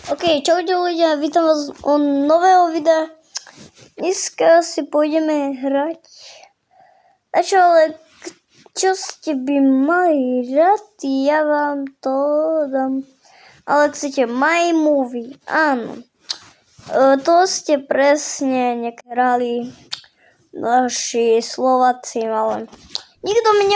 Ok, čaute ľudia, vítam vás u nového videa. Dneska si pôjdeme hrať. A čo, ale čo ste by mali rád, ja vám to dám. Ale chcete My Movie, áno. To ste presne nehrali naši Slováci, ale nikto mi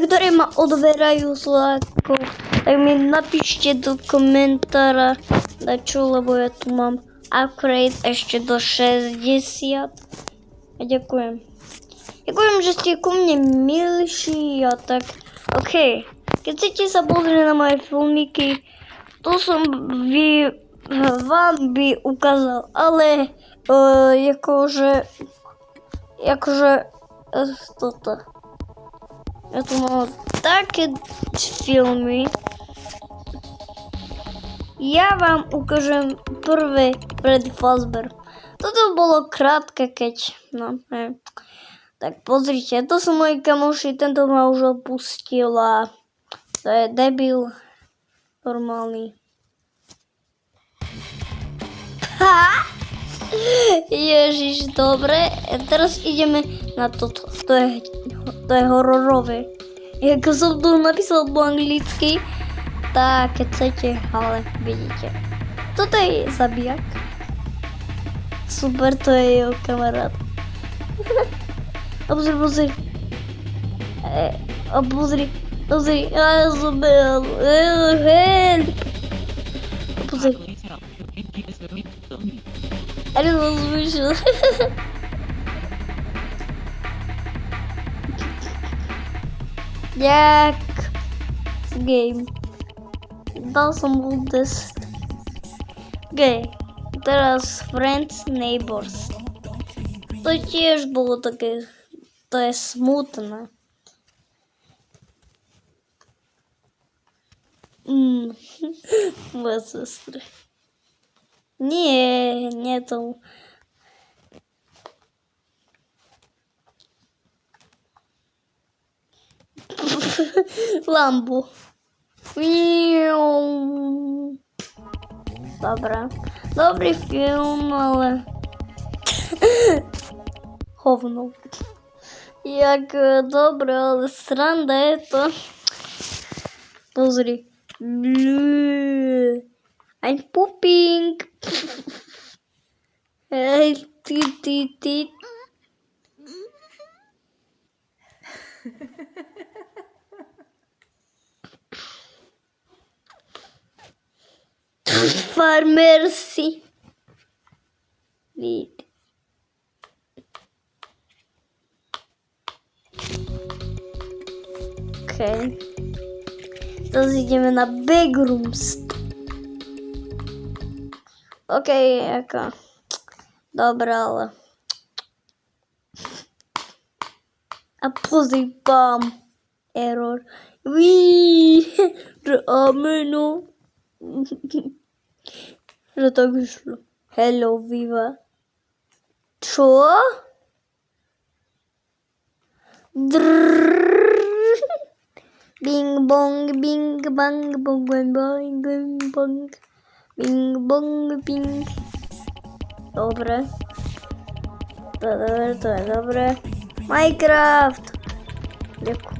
ktorí ma odberajú Slovákov, tak mi napíšte do komentára dačo, lebo ja tu mám upgrade ešte do 60. A ďakujem. Ďakujem, že ste ku mne milší a tak. OK. Keď chcete sa pozrieť na moje filmiky, to som vám by ukázal, ale akože toto. Ja tu mám také filmy. Ja vám ukážem prvé Freddy Fazbear. Toto bolo krátke, keď... Tak pozrite, to sú moji kamoši, tento ma už opustil a to je debil normálny. Ha! Ježiš, dobre. Teraz ideme na toto. To je hororové. Ako som tu napísal po anglicky, tak keď chcete, ale vidíte. Toto je zabijak. Super, to je jeho kamarát. A pozri. A pozri. Ja som bol. Help. A pozri. I don't know. Jak game. Dal som mu test. OK. Teraz Friends Neighbors. To tiež bolo také. To je smutné. Moja sestra. Nie to. Lambo. Dobrý film, ale hovno. Jak dobre, ale sranda je to. Pozri. I'm pooping. Hey, ty. Farmersi. Lead. Okay. Teraz ideme na Backrooms. OK, ako. Dobre, ale. A pozri, bam. Error. Rameno. Že tak vyšlo. Hello, viva. Čo? Bing bong, bing bang, bong bong bong, bong. Bing bong, bing. Dobre. To je dobre. Minecraft. Ďakujem.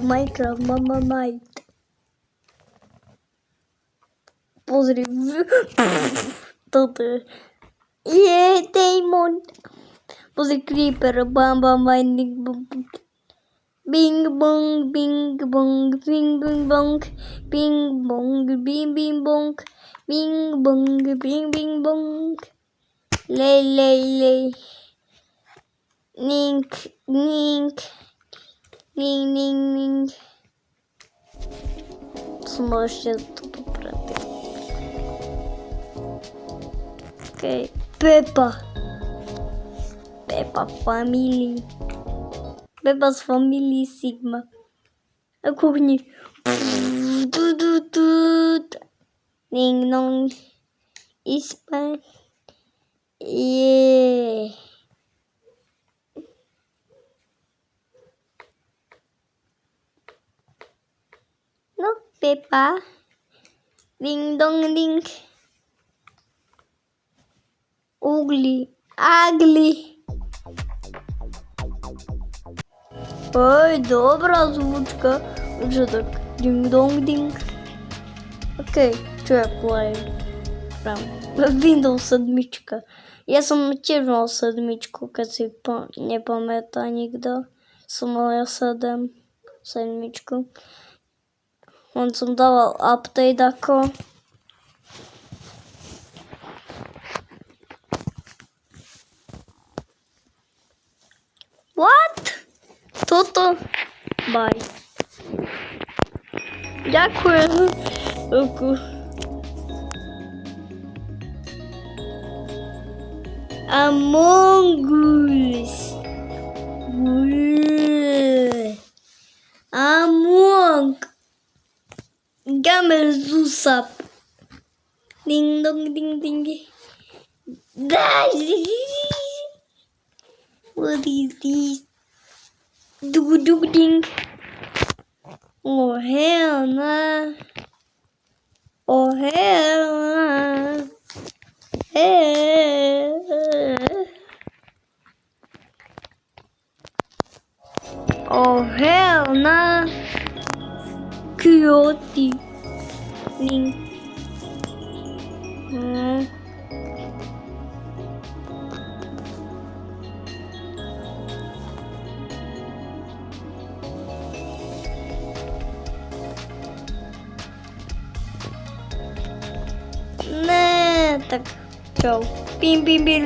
Minecraft, mama might. Pozri. Toto je. Demon. Pozri, creeper. Bam, bing, bong. Bing bong, bing bong, bing bing bong. Bing bong, bing bing bong. Bing bong, bing bing bong. Lay. Nink. Ning. Som ešte toto predtým. OK. Peppa Family. Peppa's Family Sigma. A kuchni. Ding dong. Ispan. Yeah. No, Peppa. Ding dong ding. Ugly. Ой, добра озвучка. Вже так. Дінг-донг-дінг. Окей, що я плаю? Прям Windows 7. Я сам теж мав 7, коли не пам'ятаю ніде. Сама 7. Он сам давав апдейт ако. What? Тото? Бай. Дякую. Among Us. Among Gamersusap. Ding dong ding ding. What is this? Doo ding. Oh hell nah. Oh hell nah. Oh hell nah. Coyote. Link. Не, так, чё? Пим-пим-пим.